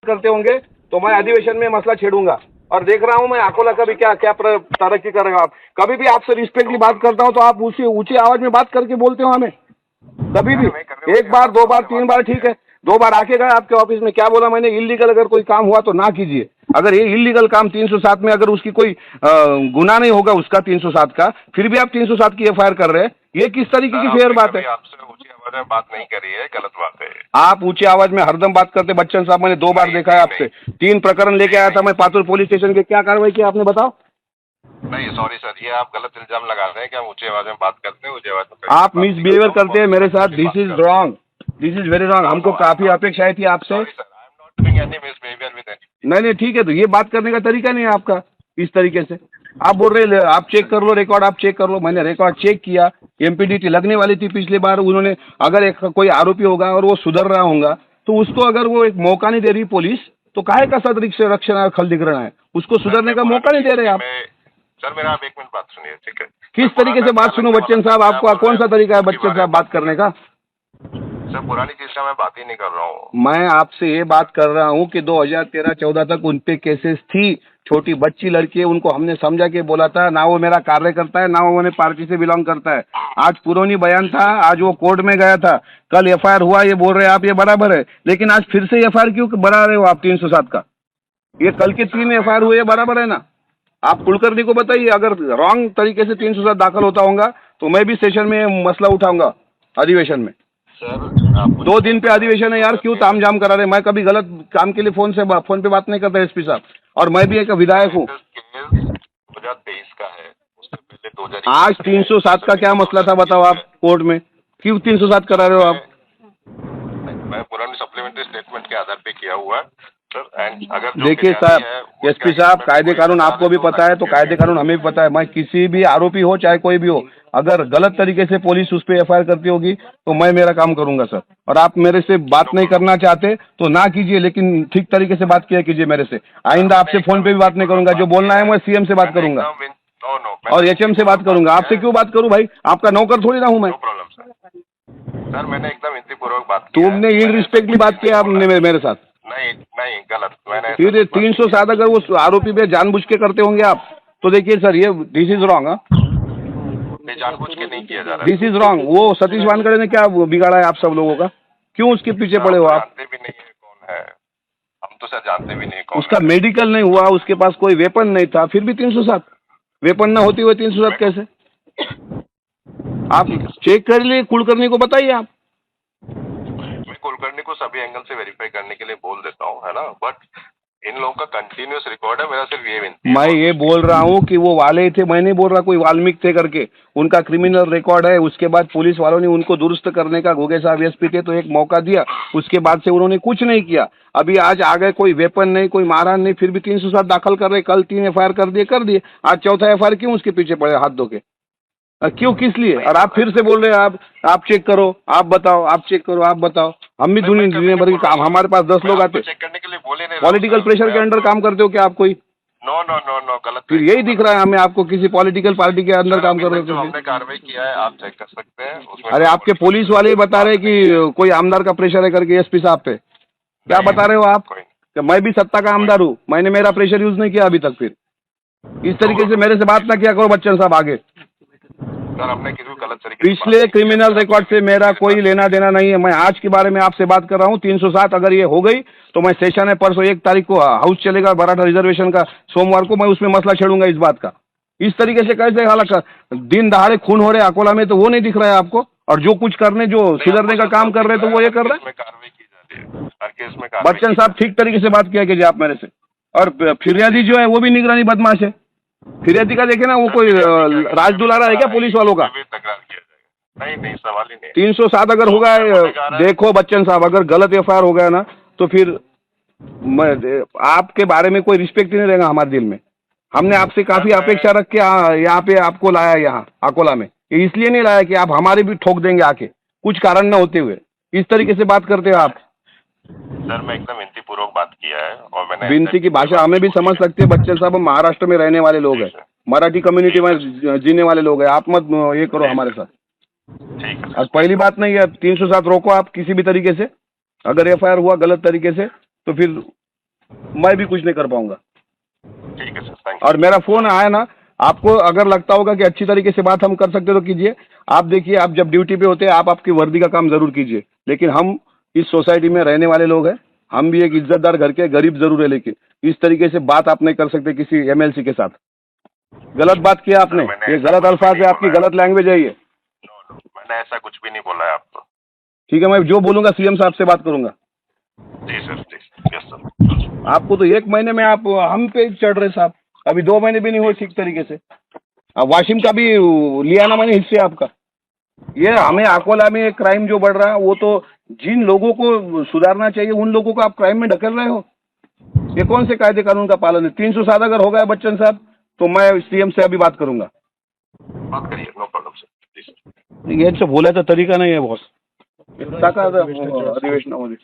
करते होंगे तो मैं अधिवेशन में मसला छेड़ूंगा। और देख रहा हूं मैं अकोला का भी क्या क्या तरक्की करेगा। आप कभी भी आपसे रिस्पेक्टली बात करता हूं तो आप उसी ऊंची आवाज में बात करके बोलते हो हमें, कभी भी। एक बार, दो बार, तीन बार ठीक है, 2 बार आके गए आपके ऑफिस में, क्या बोला मैंने? इलीगल अगर कोई काम हुआ तो ना कीजिए। अगर ये इलीगल काम 307 में अगर उसकी कोई गुनाह नहीं होगा उसका 307 का, फिर भी आप 307 की एफआईआर कर रहे हैं, ये किस तरीके की फेयर बात है? आपसे ऊंची आवाज में बात नहीं करी है, गलत बात है। आप ऊंची आवाज में हरदम बात करते बच्चन साहब, मैंने 2 बार देखा है आपसे। 3 प्रकरण लेके आया था मैं पातुर पुलिस स्टेशन के, क्या कार्रवाई की आपने बताओ? नहीं सॉरी सर, ये आप गलत इल्जाम लगा रहे हैं कि हम ऊंची आवाज में बात करते हैं। ऊंची आवाज में आप मिसबिहेवियर करते हैं मेरे साथ, this is wrong, this is very wrong. हमको काफी अपेक्षाएं थी आपसे। नहीं नहीं ठीक है, तो ये बात करने का तरीका नहीं है आपका इस तरीके से। आप बोल रहे आप चेक कर लो रिकॉर्ड, आप चेक कर लो। मैंने रिकॉर्ड चेक किया, एमपीडीटी लगने वाली थी पिछली बार। उन्होंने अगर एक कोई आरोपी होगा और वो सुधर रहा होगा तो उसको अगर वो एक मौका नहीं दे रही पुलिस, तो काहे का सदृक्ष रक्षण खल दिख रहा है, उसको सुधरने का मौका नहीं दे रहे आप। सर मेरा आप 1 मिनट बात सुनिए, ठीक है? किस तरीके से बात सुनो बच्चन साहब? आपका कौन सा तरीका है बच्चन साहब बात करने का? सर पुरानी चीज का मैं बात ही नहीं कर रहा हूँ। मैं आपसे ये बात कर रहा हूँ कि 2013-14 तक उन पे केसेस थी। छोटी बच्ची लड़की है, उनको हमने समझा के बोला था, ना वो मेरा कार्य करता है, ना वो मैंने पार्टी से बिलोंग करता है। आज पुरानी बयान था, आज वो कोर्ट में गया था, कल एफआईआर हुआ, ये बोल रहे हैं आप, ये बराबर है। लेकिन आज फिर से एफआईआर क्यों बढ़ा रहे हो आप 307 का? ये कल के 3 एफआईआर हुए, बराबर है ना? आप कुलकर्णी को बताइए, अगर रॉन्ग तरीके से 307 दाखिल होता होगा तो मैं भी सेशन में मसला उठाऊंगा अधिवेशन में। सर 2 दिन पे अधिवेशन है यार, क्यों तामझाम करा रहे? मैं कभी गलत काम के लिए फोन पे बात नहीं करता एसपी साहब, और मैं भी एक विधायक हूँ। 2023 का है, उससे पहले 2021 आज 307 का क्या मसला था बताओ आप कोर्ट में? क्यों 307 करा रहे हो आप? मैं पुरानी सप्लीमेंट्री स्टेटमेंट के आधार पे किया हुआ है सर। एंड अगर देखिए साहब, एसपी साहब, कायदे कानून आपको भी पता है तो कायदे कानून हमें भी पता है। मैं किसी भी आरोपी हो चाहे कोई भी हो, अगर गलत तरीके से पुलिस उस पर एफआईआर करती होगी तो मैं मेरा काम करूंगा सर। और आप मेरे से बात नहीं करना चाहते तो ना कीजिए, लेकिन ठीक तरीके से बात किया कीजिए मेरे से। आइंदा आपसे फोन पे भी बात नहीं करूंगा, जो बोलना है मैं सीएम से बात करूंगा और एचएम से बात करूंगा। आपसे क्यों बात करूं भाई? आपका नौकर थोड़ी ना हूं मैं। सर मैंने एकदम विनतीपूर्वक बात की है। तुमने इनरिस्पेक्टली बात किया आपने मेरे साथ। नहीं नहीं गलत, मैंने फिर 307 अगर वो आरोपी पे जानबूझ के करते होंगे आप, तो देखिए सर, ये दिस इज रॉन्ग। जानबूझ के नहीं किया जा रहा, दिस इज रॉन्ग। वो सतीश वानखड़े ने क्या बिगाड़ा है आप सब लोगों का? क्यों उसके पीछे पड़े हो आप? जानते भी नहीं है कौन है, हम तो सर जानते भी नहीं कौन उसका मेडिकल नहीं हुआ, उसके पास कोई वेपन नहीं था, फिर भी 307। वेपन ना होती हुए 307 कैसे? आप चेक कर लिए, कुलकर्णी को बताइए आप। मैं कुलकर्णी को सभी एंगल से वेरीफाई करने के लिए बोल देता हूँ, है ना? बट इन लोगों का कंटिन्यूअस रिकॉर्ड है, मेरा सिर्फ ये विनती है। मैं ये बोल रहा हूँ कि वो वाले थे, मैं नहीं बोल रहा कोई वाल्मीकि थे करके। उनका क्रिमिनल रिकॉर्ड है। उसके बाद पुलिस वालों ने उनको दुरुस्त करने का, घोगे साहब एसपी थे तो एक मौका दिया, उसके बाद से उन्होंने कुछ नहीं किया। अभी आज आ गए, कोई वेपन नहीं, कोई मारहान नहीं, फिर भी 307 दाखिल कर रहे। कल 3 एफआईआर कर दिए, आज चौथा एफआईआर क्यों उसके पीछे पड़े हाथ धो के? क्यों, किस लिए? और आप फिर से बोल रहे हैं आप चेक करो, आप बताओ, आप चेक करो, आप बताओ। हम भी दुनिया भर के काम, हमारे पास 10 लोग आते। चेक करने के लिए बोले नहीं, पॉलिटिकल प्रेशर के अंडर काम करते हो क्या आप कोई? नो नो नो नो, गलत। फिर यही दिख रहा है हमें, आपको किसी पॉलिटिकल पार्टी के अंदर काम कर रहे हो। हमने कार्रवाई किया है, आप चेक कर सकते हैं उसमें। अरे आपके पुलिस वाले ही बता रहे कि कोई आमदार का प्रेशर है करके एसपी साहब पे। क्या बता रहे हो आप? कि मैं भी सत्ता का आमदार हूँ, मैंने मेरा प्रेशर यूज नहीं किया अभी तक। फिर इस तरीके से मेरे से बात ना किया करो बच्चन साहब आगे। सर हमने किसी गलत तरीके पिछले क्रिमिनल रिकॉर्ड से मेरा कोई लेना देना नहीं है। मैं आज के बारे में आपसे बात कर रहा हूँ। 307 अगर ये हो गई तो मैं सेशन है परसों 1 तारीख को हाउस चलेगा मराठा रिजर्वेशन का, सोमवार को मैं उसमें मसला छेड़ूंगा इस बात का। इस तरीके से कैसे हालांकि दिन दहाड़े खून हो रहे अकोला में, तो वो नहीं दिख रहा है आपको? और जो कुछ करने, जो सुधरने का काम कर रहे हैं तो वो ये कर रहे हैं। बच्चन साहब ठीक तरीके से बात किया कीजिए आप मेरे से। और फिरियादी जो है वो भी निगरानी बदमाश है। फिरियादी का देखे ना, वो कोई राज दुलारा है क्या पुलिस वालों का? नहीं नहीं, सवाल ही नहीं। 307 अगर होगा, देखो बच्चन साहब, अगर गलत एफआईआर हो गया ना तो फिर आपके बारे में कोई रिस्पेक्ट ही नहीं रहेगा हमारे दिल में। हमने आपसे काफी अपेक्षा रख के यहाँ पे आपको लाया, यहाँ अकोला में। ये इसलिए नहीं लाया कि आप हमारे भी ठोक देंगे आके, कुछ कारण न होते हुए। इस तरीके से बात करते हो आप। सर मैं एकदम विनती पूर्वक बात किया है, और मैंने विनती की भाषा हमें भी समझ सकते हैं बच्चन साहब। हम महाराष्ट्र में रहने वाले लोग हैं, मराठी कम्युनिटी में जीने वाले लोग हैं। आप मत ये करो हमारे साथ, ठीक है? आज पहली बात नहीं है। 307 रोको आप किसी भी तरीके से। अगर एफआईआर हुआ गलत तरीके से तो फिर मैं भी कुछ नहीं कर पाऊंगा। ठीक है सर, थैंक यू। और मेरा फोन आया ना, आपको अगर लगता होगा कि अच्छी तरीके से बात हम कर सकते हो तो कीजिए। आप देखिए, आप जब ड्यूटी पे होते हैं आप आपकी वर्दी का काम जरूर कीजिए, लेकिन हम इस सोसाइटी में रहने वाले लोग हैं, हम भी एक इज्जतदार घर के गरीब जरूर है, लेकिन इस तरीके से बात आप नहीं कर सकते किसी एमएलसी के साथ। गलत बात किया आपने, मैंने ये ऐसा गलत कुछ भी अल्फाज नहीं है, आपकी बोला है। गलत लैंग्वेज है ये। नो, मैंने ऐसा कुछ भी नहीं बोला है आपको। ठीक है, मैं जो बोलूंगा सीएम साहब से बात करूंगा। जी सर, जी सर, यस सर। आपको तो एक महीने में आप हम पे चढ़ रहे साहब, अभी 2 महीने भी नहीं हुए ठीक तरीके से। वाशिम का भी लिया ना मैंने हिस्से आपका। ये हमें अकोला में क्राइम जो बढ़ रहा है, वो तो जिन लोगों को सुधारना चाहिए उन लोगों को आप क्राइम में ढकेल रहे हो। ये कौन से कायदे कानून का पालन है? 307 अगर हो गया बच्चन साहब तो मैं सीएम से अभी बात करूंगा। बात करिए, नो प्रॉब्लम सर, जी सर। यांचा बोलायचा तरीका नाही आहे बॉस. टाका अधिवेशनामध्ये.